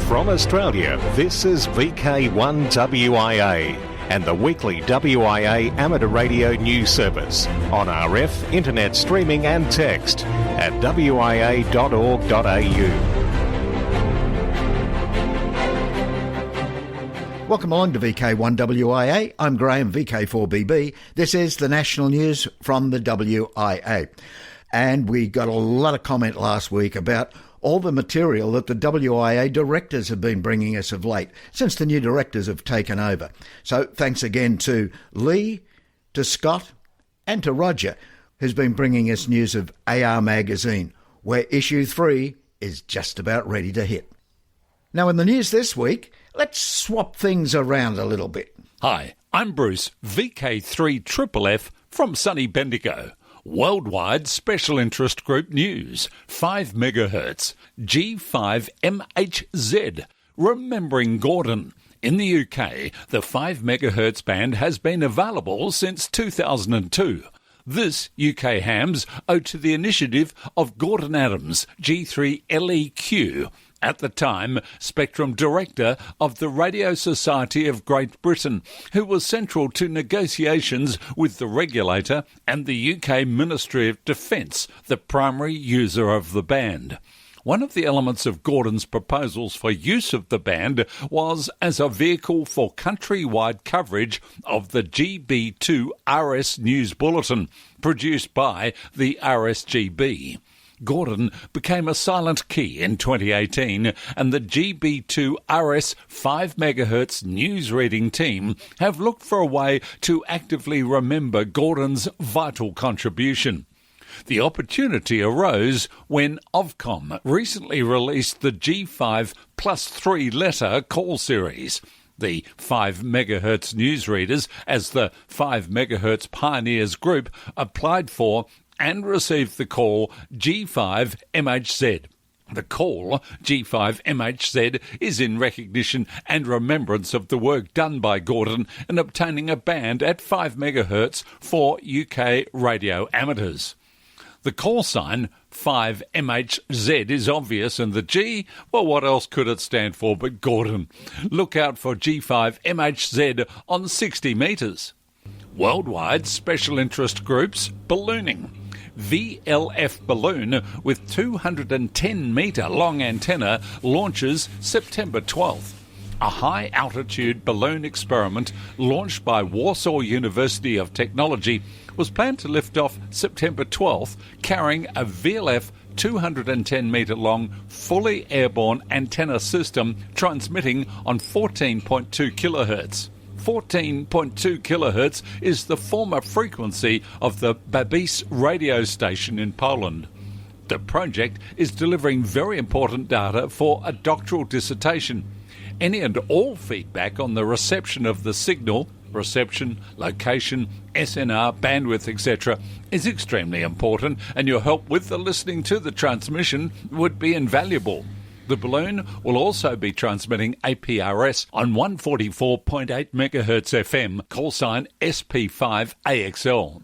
From Australia, this is VK1WIA and the weekly WIA amateur radio news service on RF, internet streaming and text at wia.org.au. Welcome along to VK1WIA. I'm Graham, VK4BB. This is the national news from the WIA. And we got a lot of comment last week about all the material that the WIA directors have been bringing us of late, since the new directors have taken over. So thanks again to Lee, to Scott, and to Roger, who's been bringing us news of AR Magazine, where issue 3 is just about ready to hit. Now, in the news this week, let's swap things around a little bit. Hi, I'm Bruce, VK3FFF from sunny Bendigo. Worldwide Special Interest Group News, 5 MHz, G5MHZ, Remembering Gordon. In the UK, the 5 MHz band has been available since 2002. This UK hams owe to the initiative of Gordon Adams, G3LEQ, at the time Spectrum Director of the Radio Society of Great Britain, who was central to negotiations with the regulator and the UK Ministry of Defence, the primary user of the band. One of the elements of Gordon's proposals for use of the band was as a vehicle for countrywide coverage of the GB2 RS News Bulletin, produced by the RSGB. Gordon became a silent key in 2018, and the GB2 RS 5 MHz news reading team have looked for a way to actively remember Gordon's vital contribution. The opportunity arose when Ofcom recently released the G5 plus 3 letter call series. The 5 MHz newsreaders, as the 5 MHz Pioneers Group, applied for and received the call G5MHZ. The call, G5MHZ, is in recognition and remembrance of the work done by Gordon in obtaining a band at 5 MHz for UK radio amateurs. The call sign, 5MHZ, is obvious, and the G, well, what else could it stand for but Gordon? Look out for G5MHZ on 60 metres. Worldwide Special Interest Groups Ballooning. VLF balloon with 210-metre long antenna launches September 12th. A high-altitude balloon experiment launched by Warsaw University of Technology was planned to lift off September 12th, carrying a VLF 210-metre long, fully airborne antenna system transmitting on 14.2 kHz. 14.2 kHz is the former frequency of the Babis radio station in Poland. The project is delivering very important data for a doctoral dissertation. Any and all feedback on the reception of the signal, reception, location, SNR, bandwidth, etc., is extremely important, and your help with the listening to the transmission would be invaluable. The balloon will also be transmitting APRS on 144.8 MHz FM, call sign SP5AXL.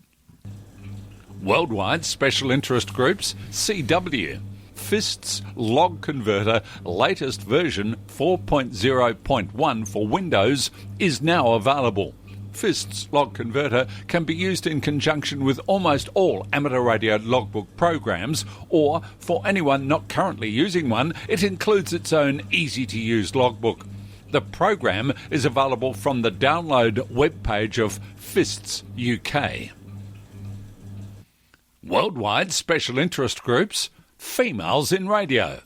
Worldwide Special Interest Groups, CW. FIST's log converter, latest version 4.0.1 for Windows, is now available. FIST's log converter can be used in conjunction with almost all amateur radio logbook programs, or for anyone not currently using one, it includes its own easy-to-use logbook. The program is available from the download webpage of FIST's UK. Worldwide Special Interest Groups, Females in Radio.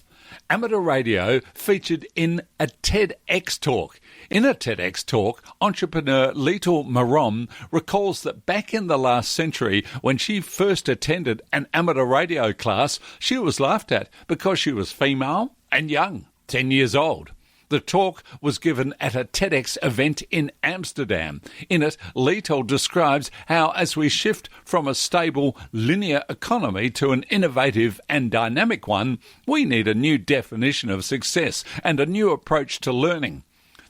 Amateur radio featured in a TEDx talk. In a TEDx talk, entrepreneur Leetal Marom recalls that back in the last century, when she first attended an amateur radio class, she was laughed at because she was female and young, 10 years old. The talk was given at a TEDx event in Amsterdam. In it, Leetal describes how as we shift from a stable, linear economy to an innovative and dynamic one, we need a new definition of success and a new approach to learning.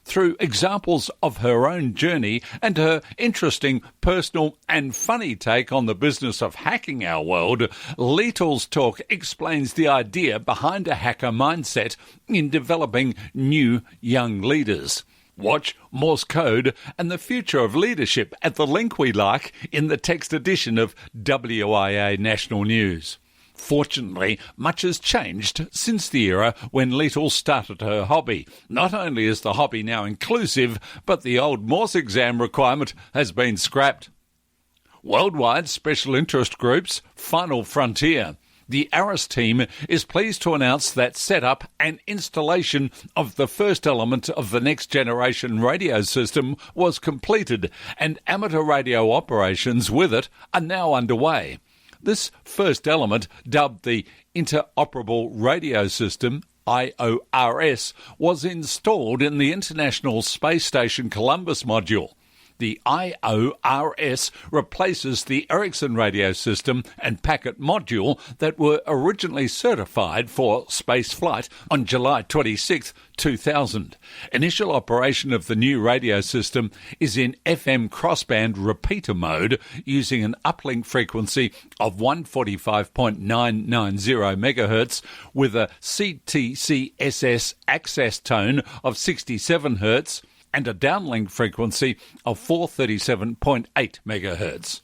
through examples of her own journey and her interesting personal and funny take on the business of hacking our world, Little's talk explains the idea behind a hacker mindset in developing new young leaders. Watch Morse Code and the Future of Leadership at the link we like in the text edition of WIA National News. Fortunately, much has changed since the era when Little started her hobby. Not only is the hobby now inclusive, but the old Morse exam requirement has been scrapped. Worldwide Special Interest Group's final frontier. The ARIS team is pleased to announce that setup and installation of the first element of the next generation radio system was completed, and amateur radio operations with it are now underway. This first element, dubbed the Interoperable Radio System, IORS, was installed in the International Space Station Columbus module. The IORS replaces the Ericsson radio system and packet module that were originally certified for space flight on July 26, 2000. Initial operation of the new radio system is in FM crossband repeater mode using an uplink frequency of 145.990 MHz with a CTCSS access tone of 67 Hz and a downlink frequency of 437.8 MHz.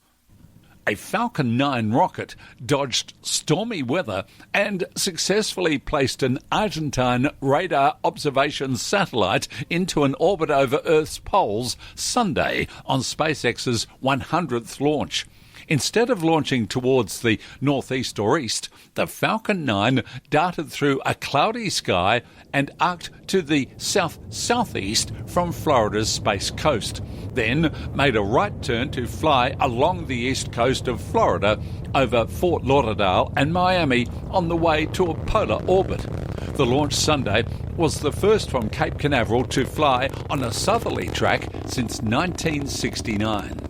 A Falcon 9 rocket dodged stormy weather and successfully placed an Argentine radar observation satellite into an orbit over Earth's poles Sunday on SpaceX's 100th launch. Instead of launching towards the northeast or east, the Falcon 9 darted through a cloudy sky and arced to the south-southeast from Florida's Space Coast, then made a right turn to fly along the east coast of Florida over Fort Lauderdale and Miami on the way to a polar orbit. The launch Sunday was the first from Cape Canaveral to fly on a southerly track since 1969.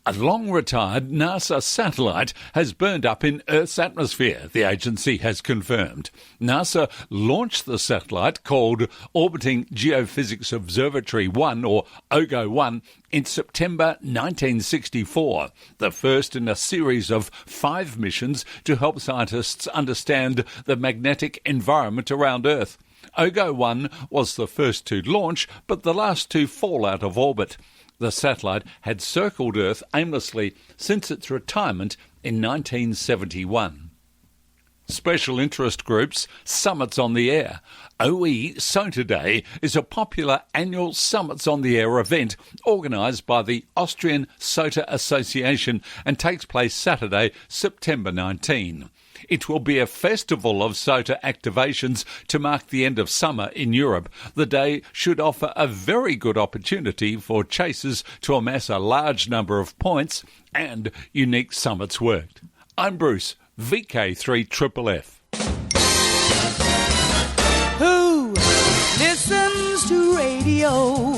A long-retired NASA satellite has burned up in Earth's atmosphere, the agency has confirmed. NASA launched the satellite, called Orbiting Geophysics Observatory 1, or OGO-1, in September 1964, the first in a series of 5 missions to help scientists understand the magnetic environment around Earth. OGO-1 was the first to launch, but the last to fall out of orbit. The satellite had circled Earth aimlessly since its retirement in 1971. Special interest groups, Summits on the Air. OE SOTA Day is a popular annual Summits on the Air event organised by the Austrian SOTA Association and takes place Saturday, September 19. It will be a festival of SOTA activations to mark the end of summer in Europe. The day should offer a very good opportunity for chasers to amass a large number of points and unique summits worked. I'm Bruce, VK3FFF. Who listens to radio?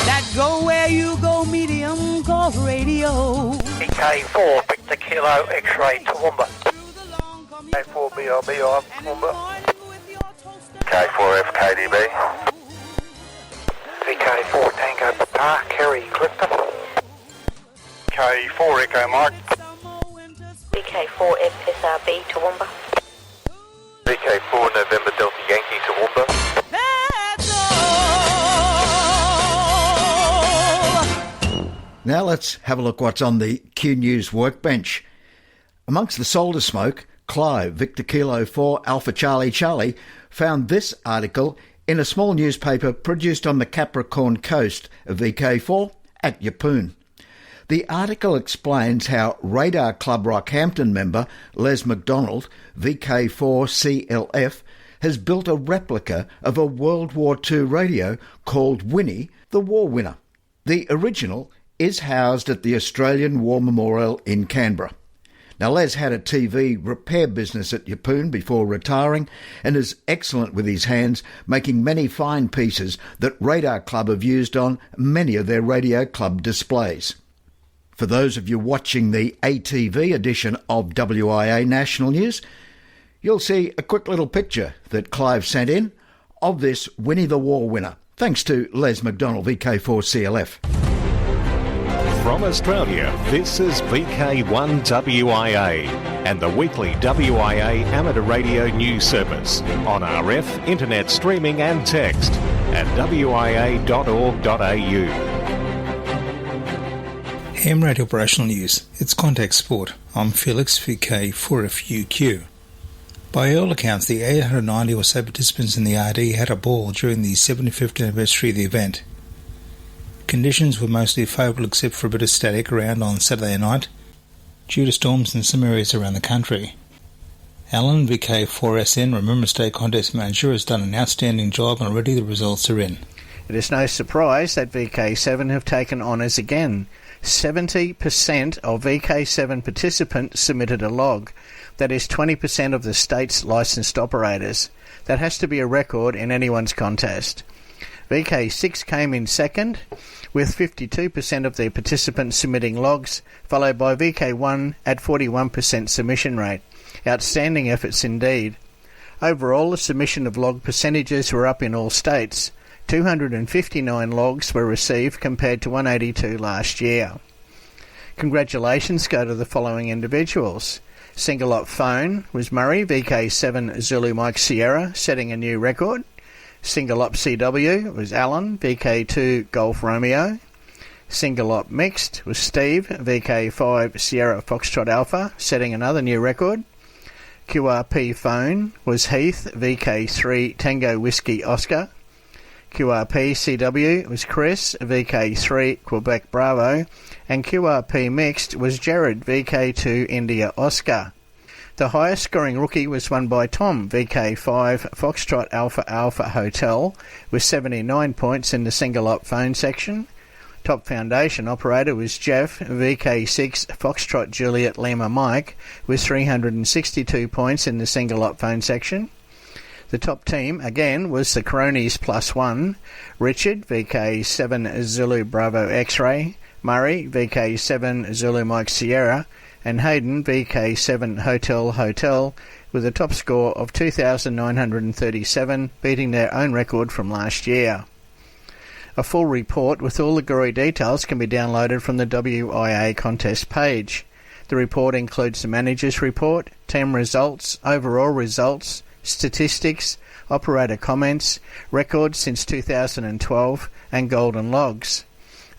That go where you go medium called radio. VK4 Victor Kilo X-ray Toowoomba. VK4 BRB Toowoomba. VK4 FKDB. VK4 Tango Papa Kerry Clifton. VK4 Echo Mike. VK4 FSRB Toowoomba. VK4 November Delta Yankee Toowoomba. That's all. Now let's have a look what's on the Q News workbench. Amongst the solder smoke, Clive, Victor Kilo 4 Alpha Charlie Charlie, found this article in a small newspaper produced on the Capricorn coast of VK4 at Yeppoon. The article explains how Radar Club Rockhampton member Les MacDonald, VK4CLF, has built a replica of a World War II radio called Winnie, the War Winner. The original is housed at the Australian War Memorial in Canberra. Now, Les had a TV repair business at Yeppoon before retiring and is excellent with his hands, making many fine pieces that Radar Club have used on many of their Radio Club displays. For those of you watching the ATV edition of WIA National News, you'll see a quick little picture that Clive sent in of this Winnie the War Winner Thanks to Les McDonald, VK4CLF. From Australia, this is VK1WIA and the weekly WIA amateur radio news service on RF, internet streaming and text at wia.org.au. Ham Radio Operational News. It's Contact Sport. I'm Felix, VK4FUQ. By all accounts, the 890 or so participants in the RD had a ball during the 75th anniversary of the event. Conditions were mostly favourable except for a bit of static around on Saturday night due to storms in some areas around the country. Alan, VK4SN, Remembrance Day Contest Manager, has done an outstanding job and already the results are in. It is no surprise that VK7 have taken honours again. 70% of VK7 participants submitted a log. That is 20% of the state's licensed operators. That has to be a record in anyone's contest. VK6 came in second, with 52% of their participants submitting logs, followed by VK1 at 41% submission rate. Outstanding efforts indeed. Overall, the submission of log percentages were up in all states. 259 logs were received compared to 182 last year. Congratulations go to the following individuals. Single op phone was Murray, VK7 Zulu Mike Sierra, setting a new record. Single op CW was Alan, VK2 Golf Romeo. Single op mixed was Steve, VK5 Sierra Foxtrot Alpha, setting another new record. QRP phone was Heath, VK3 Tango Whiskey Oscar. QRP CW was Chris, VK3 Quebec Bravo, and QRP Mixed was Jared, VK2 India Oscar. The highest scoring rookie was won by Tom, VK5 Foxtrot Alpha Alpha Hotel, with 79 points in the single op phone section. Top foundation operator was Jeff, VK6 Foxtrot Juliet Lima Mike, with 362 points in the single op phone section. The top team, again, was the Cronies +1, Richard, VK7 Zulu Bravo X-Ray, Murray, VK7 Zulu Mike Sierra, and Hayden, VK7 Hotel Hotel, with a top score of 2,937, beating their own record from last year. A full report with all the gory details can be downloaded from the WIA contest page. The report includes the manager's report, team results, overall results, statistics, operator comments, records since 2012, and golden logs.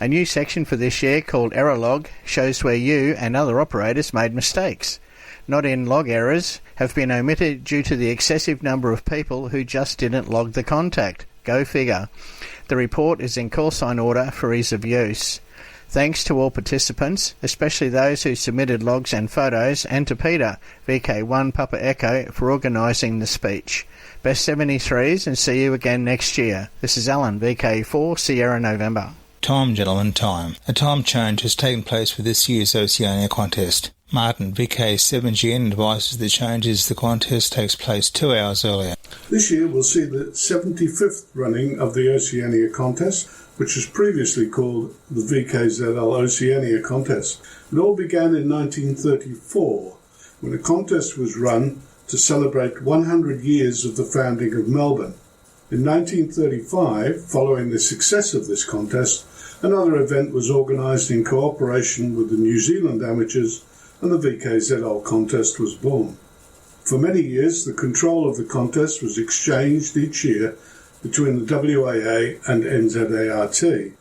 A new section for this year called Error Log shows where you and other operators made mistakes. Not in log errors have been omitted due to the excessive number of people who just didn't log the contact. Go figure. The report is in call sign order for ease of use. Thanks to all participants, especially those who submitted logs and photos, and to Peter, VK1 Papa Echo, for organising the speech. Best 73s and see you again next year. This is Alan, VK4 Sierra November. Time, gentlemen, time. A time change has taken place for this year's Oceania Contest. Martin, VK7GN, advises the changes the contest takes place 2 hours earlier. This year we'll see the 75th running of the Oceania Contest, which was previously called the VKZL Oceania Contest. It all began in 1934, when a contest was run to celebrate 100 years of the founding of Melbourne. In 1935, following the success of this contest, another event was organised in cooperation with the New Zealand amateurs, and the VKZL contest was born. For many years, the control of the contest was exchanged each year between the WIA and NZART.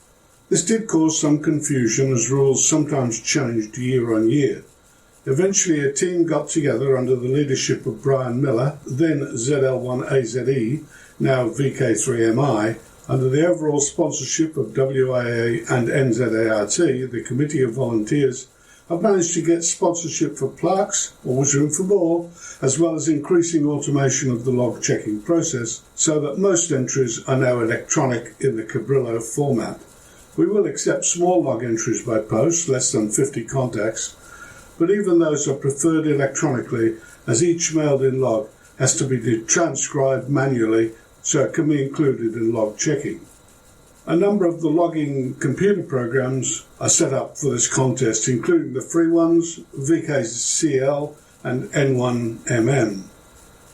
This did cause some confusion as rules sometimes changed year on year. Eventually a team got together under the leadership of Brian Miller, then ZL1AZE, now VK3MI, under the overall sponsorship of WIA and NZART. The Committee of Volunteers have managed to get sponsorship for plaques, always room for more, as well as increasing automation of the log checking process, so that most entries are now electronic in the Cabrillo format. We will accept small log entries by post, less than 50 contacts, but even those are preferred electronically, as each mailed-in log has to be transcribed manually so it can be included in log checking. A number of the logging computer programs are set up for this contest, including the free ones, VKCL and N1MM.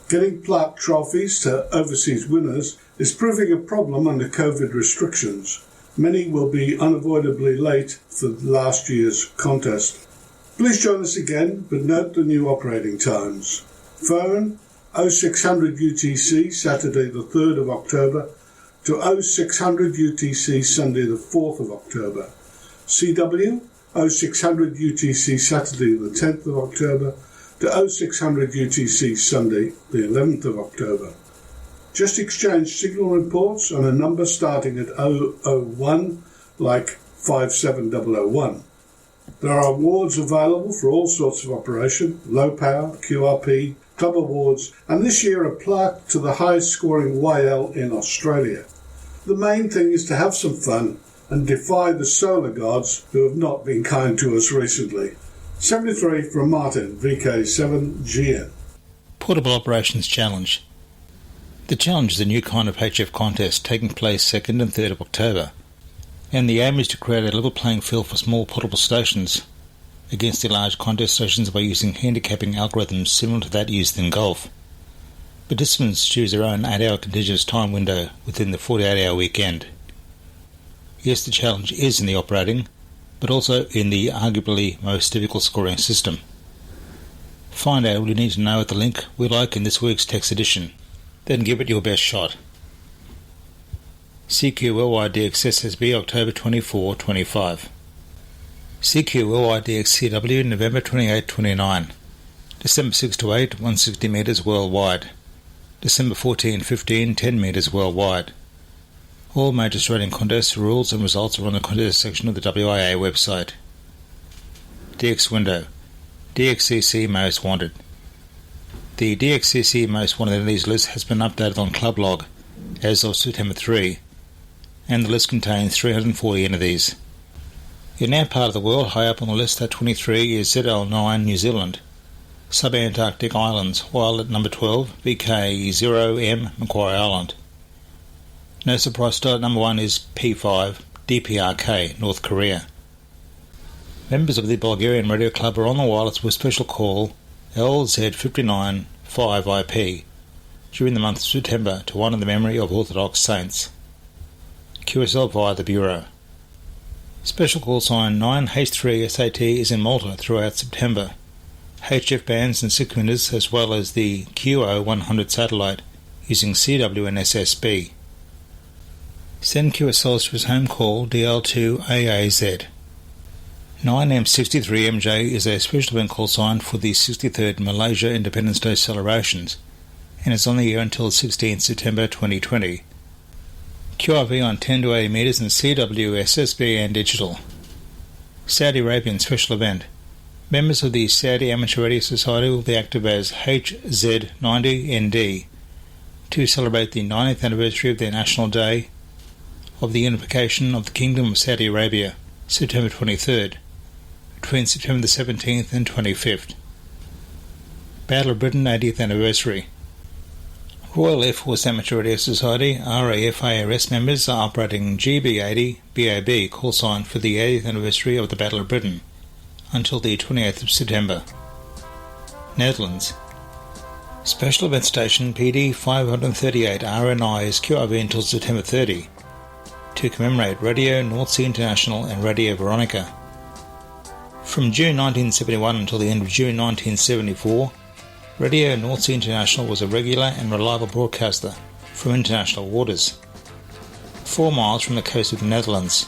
Getting plaque trophies to overseas winners is proving a problem under COVID restrictions. Many will be unavoidably late for last year's contest. Please join us again, but note the new operating times. Phone 0600 UTC Saturday the 3rd of October to 0600 UTC Sunday the 4th of October. CW 0600 UTC Saturday the 10th of October to 0600 UTC Sunday the 11th of October. Just exchange signal reports on a number starting at 001 like 57001. There are awards available for all sorts of operation, low power, QRP, club awards, and this year a plaque to the highest scoring YL in Australia. The main thing is to have some fun and defy the solar gods who have not been kind to us recently. 73 from Martin, VK7GN. Portable Operations Challenge. The challenge is a new kind of HF contest taking place 2nd and 3rd of October, and the aim is to create a level playing field for small portable stations against the large contest stations by using handicapping algorithms similar to that used in golf. Participants choose their own 8-hour contiguous time window within the 48-hour weekend. Yes, the challenge is in the operating, but also in the arguably most difficult scoring system. Find out all you need to know at the link we like in this week's text edition, then give it your best shot. CQ-WIA DXSSB October 24-25. CQ-WIA DXCW November 28-29. December 6-8 160 metres worldwide. December 14-15 10 metres worldwide. All major Australian contests, rules and results are on the contest section of the WIA website. DX Window. DXCC Most Wanted. The DXCC Most Wanted Entities list has been updated on Club Log as of September 3, and the list contains 340 entities. In our part of the world, high up on the list at 23 is ZL9 New Zealand, Subantarctic Islands, while at number 12, VK0M Macquarie Island. No surprise start at number 1 is P5 DPRK, North Korea. Members of the Bulgarian Radio Club are on the wireless with special call LZ595IP during the month of September to honour the memory of Orthodox saints. QSL via the Bureau. Special call sign 9H3SAT is in Malta throughout September. HF bands and sequences as well as the QO100 satellite using CW and SSB. Send QSLs to his home call DL2AAZ. 9M63MJ is a special event call sign for the 63rd Malaysia Independence Day celebrations and is on the air until 16th September 2020. QRV on 10 to 80 metres and CW, SSB and digital. Saudi Arabian special event. Members of the Saudi Amateur Radio Society will be active as HZ90ND to celebrate the 90th anniversary of their National Day of the Unification of the Kingdom of Saudi Arabia, September 23rd, between September the 17th and 25th. Battle of Britain 80th anniversary. Royal Air Force Amateur Radio Society RAF-ARS members are operating GB80 BAB call sign for the 80th anniversary of the Battle of Britain until the 28th of September. Netherlands. Special Event Station PD 538 RNI is QRV until September 30 to commemorate Radio North Sea International and Radio Veronica. From June 1971 until the end of June 1974, Radio North Sea International was a regular and reliable broadcaster from international waters, 4 miles from the coast of the Netherlands.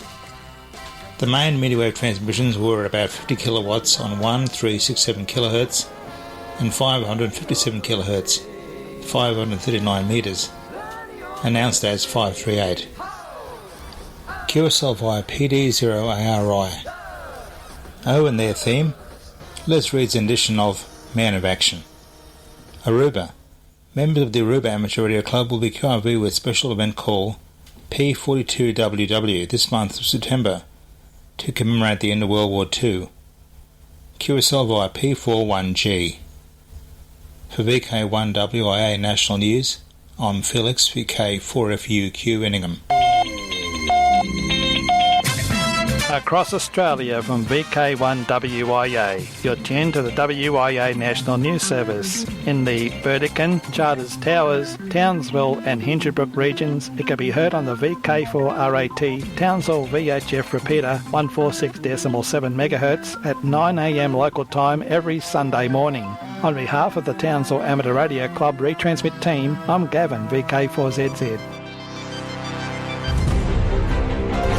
The main medium-wave transmissions were at about 50 kilowatts on 1367 kHz and 557 kHz, 539 metres, announced as 538. QSL via PD0ARI. Oh, and their theme? Les Reed's edition of Man of Action. Aruba. Members of the Aruba Amateur Radio Club will be QRV with special event call P42WW this month of September to commemorate the end of World War II. QSL via P41G. For VK1WIA National News, I'm Felix, VK4FUQ Inningham. across Australia from VK1WIA. You're tuned to the WIA National News Service. In the Burdekin, Charters Towers, Townsville and Hingebrook regions, it can be heard on the VK4RAT Townsville VHF repeater 146.7 MHz at 9 a.m. local time every Sunday morning. On behalf of the Townsville Amateur Radio Club retransmit team, I'm Gavin, VK4ZZ.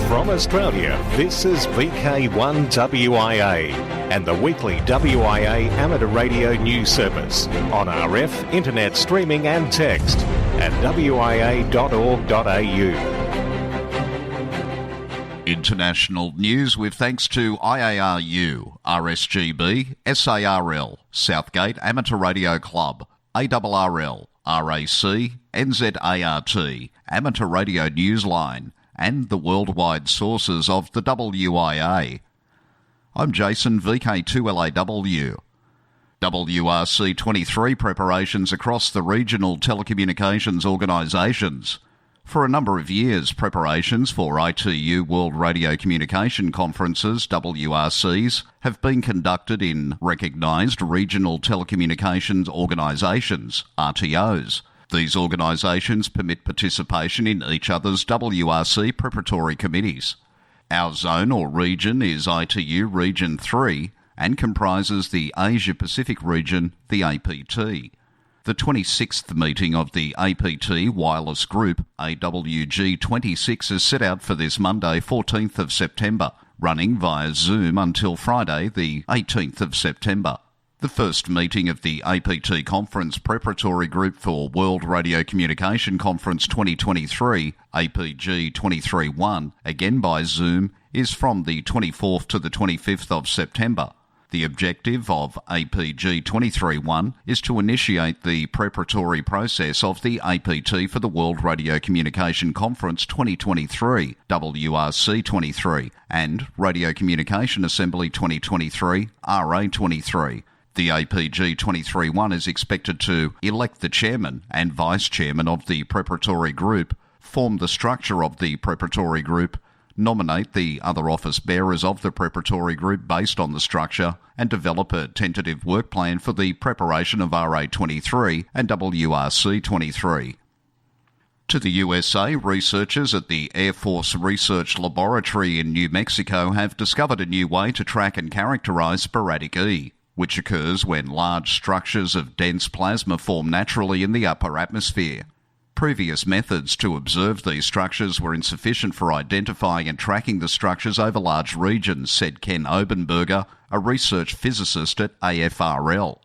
From Australia, this is VK1WIA and the weekly WIA amateur radio news service on RF, internet streaming and text at wia.org.au. International news with thanks to IARU, RSGB, SARL, Southgate Amateur Radio Club, ARRL, RAC, NZART, Amateur Radio Newsline, and the worldwide sources of the WIA. I'm Jason, VK2LAW. WRC 23 preparations across the regional telecommunications organisations. For a number of years, preparations for ITU World Radio Communication Conferences, WRCs, have been conducted in recognised regional telecommunications organisations, RTOs. These organisations permit participation in each other's WRC preparatory committees. Our zone or region is ITU Region 3 and comprises the Asia-Pacific region, the APT. The 26th meeting of the APT Wireless Group, AWG26, is set out for this Monday, 14th of September, running via Zoom until Friday, the 18th of September. The first meeting of the APT Conference Preparatory Group for World Radio Communication Conference 2023, APG 23-1, again by Zoom, is from the 24th to the 25th of September. The objective of APG 23-1 is to initiate the preparatory process of the APT for the World Radio Communication Conference 2023, WRC 23, and Radio Communication Assembly 2023, RA 23. The APG 23-1 is expected to elect the chairman and vice chairman of the preparatory group, form the structure of the preparatory group, nominate the other office bearers of the preparatory group based on the structure, and develop a tentative work plan for the preparation of RA23 and WRC23. To the USA, researchers at the Air Force Research Laboratory in New Mexico have discovered a new way to track and characterise sporadic E, which occurs when large structures of dense plasma form naturally in the upper atmosphere. Previous methods to observe these structures were insufficient for identifying and tracking the structures over large regions, said Ken Obenberger, a research physicist at AFRL.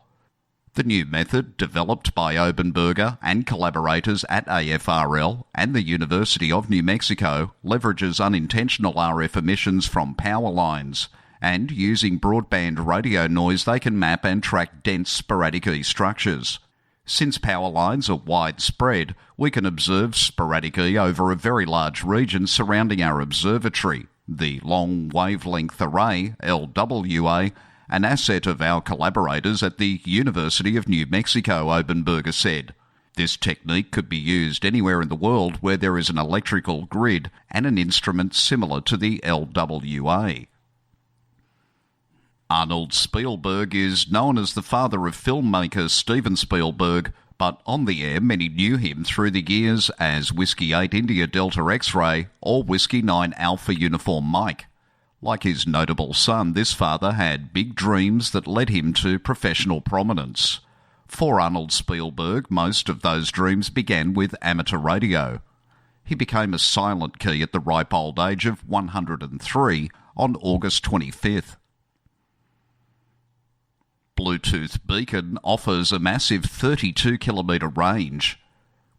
The new method, developed by Obenberger and collaborators at AFRL and the University of New Mexico, leverages unintentional RF emissions from power lines, and using broadband radio noise they can map and track dense sporadic E structures. Since power lines are widespread, we can observe sporadic E over a very large region surrounding our observatory, the Long Wavelength Array, LWA, an asset of our collaborators at the University of New Mexico, Obenberger said. This technique could be used anywhere in the world where there is an electrical grid and an instrument similar to the LWA. Arnold Spielberg is known as the father of filmmaker Steven Spielberg, but on the air many knew him through the years as Whiskey 8 India Delta X-Ray or Whiskey 9 Alpha Uniform Mike. Like his notable son, this father had big dreams that led him to professional prominence. For Arnold Spielberg, most of those dreams began with amateur radio. He became a silent key at the ripe old age of 103 on August 25th. Bluetooth Beacon offers a massive 32-kilometre range.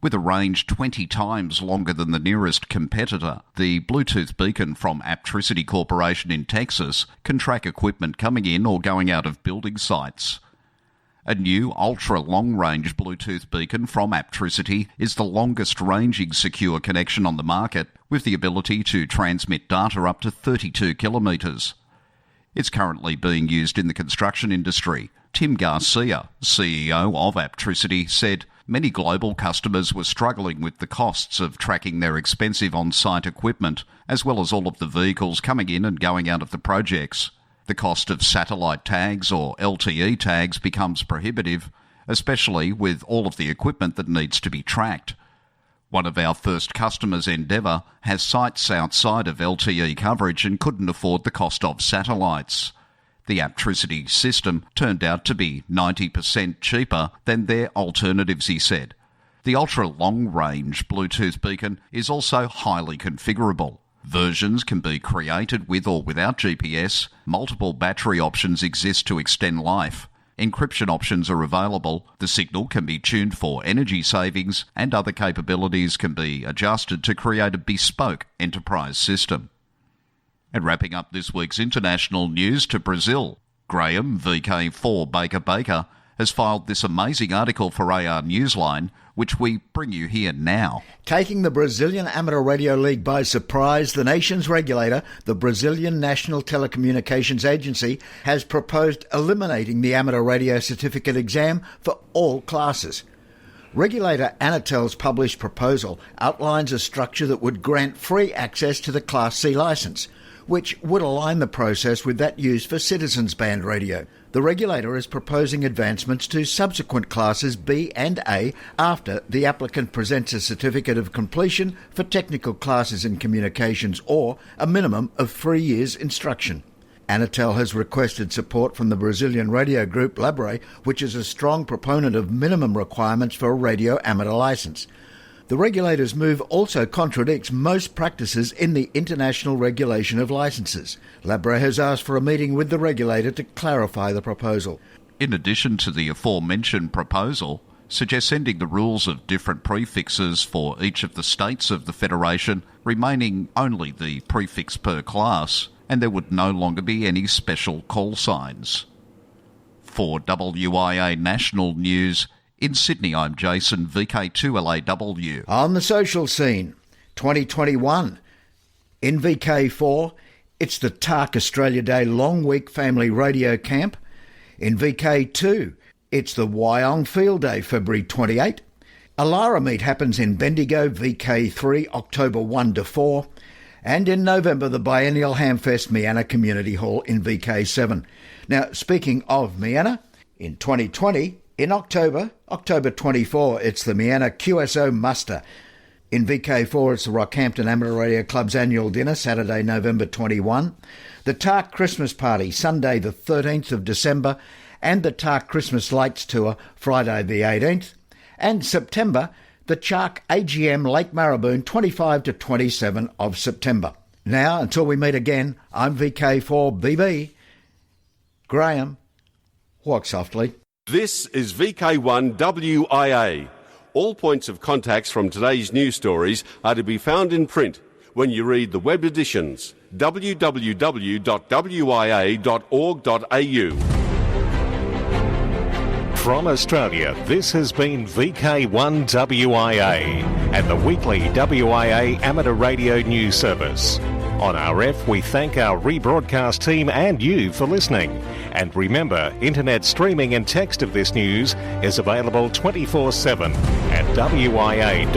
With a range 20 times longer than the nearest competitor, the Bluetooth Beacon from Aptricity Corporation in Texas can track equipment coming in or going out of building sites. A new ultra-long-range Bluetooth beacon from Aptricity is the longest-ranging secure connection on the market, with the ability to transmit data up to 32 kilometres. It's currently being used in the construction industry. Tim Garcia, CEO of Aptricity, said, Many global customers were struggling with the costs of tracking their expensive on-site equipment, as well as all of the vehicles coming in and going out of the projects. The cost of satellite tags or LTE tags becomes prohibitive, especially with all of the equipment that needs to be tracked. One of our first customers, Endeavour, has sites outside of LTE coverage and couldn't afford the cost of satellites. The Aptricity system turned out to be 90% cheaper than their alternatives, he said. The ultra-long-range Bluetooth beacon is also highly configurable. Versions can be created with or without GPS. Multiple battery options exist to extend life. Encryption options are available. The signal can be tuned for energy savings, and other capabilities can be adjusted to create a bespoke enterprise system. And wrapping up this week's international news to Brazil, Graham, VK4 Baker, has filed this amazing article for AR Newsline, which we bring you here now. Taking the Brazilian Amateur Radio League by surprise, the nation's regulator, the Brazilian National Telecommunications Agency, has proposed eliminating the amateur radio certificate exam for all classes. Regulator Anatel's published proposal outlines a structure that would grant free access to the Class C licence, which would align the process with that used for citizens band radio. The regulator is proposing advancements to subsequent classes B and A after the applicant presents a certificate of completion for technical classes in communications or a minimum of 3 years instruction. Anatel has requested support from the Brazilian radio group Labre, which is a strong proponent of minimum requirements for a radio amateur licence. The regulator's move also contradicts most practices in the international regulation of licences. Labre has asked for a meeting with the regulator to clarify the proposal. In addition to the aforementioned proposal, suggests ending the rules of different prefixes for each of the states of the Federation, remaining only the prefix per class, and there would no longer be any special call signs. For WIA National News, in Sydney, I'm Jason, VK2LAW. On the social scene, 2021. In VK4, it's the TARC Australia Day Long Week Family Radio Camp. In VK2, it's the Wyong Field Day, February 28. Alara Meet happens in Bendigo, VK3, October 1 to 4. And in November, the biennial Hamfest Miana Community Hall in VK7. Now, speaking of Miana, in 2020, in October 24, it's the Miana QSO Muster. In VK4, it's the Rockhampton Amateur Radio Club's annual dinner, Saturday, November 21. The TARC Christmas Party, Sunday the 13th of December, and the TARC Christmas Lights Tour, Friday the 18th. And September, the CHARC AGM Lake Marraboon, 25 to 27 of September. Now, until we meet again, I'm VK4BB. Graham, walk softly. This is VK1WIA. All points of contacts from today's news stories are to be found in print when you read the web editions www.wia.org.au. From Australia, this has been VK1WIA and the weekly WIA Amateur Radio News Service. On RF, we thank our rebroadcast team and you for listening. And remember, internet streaming and text of this news is available 24/7 at wia.org.au.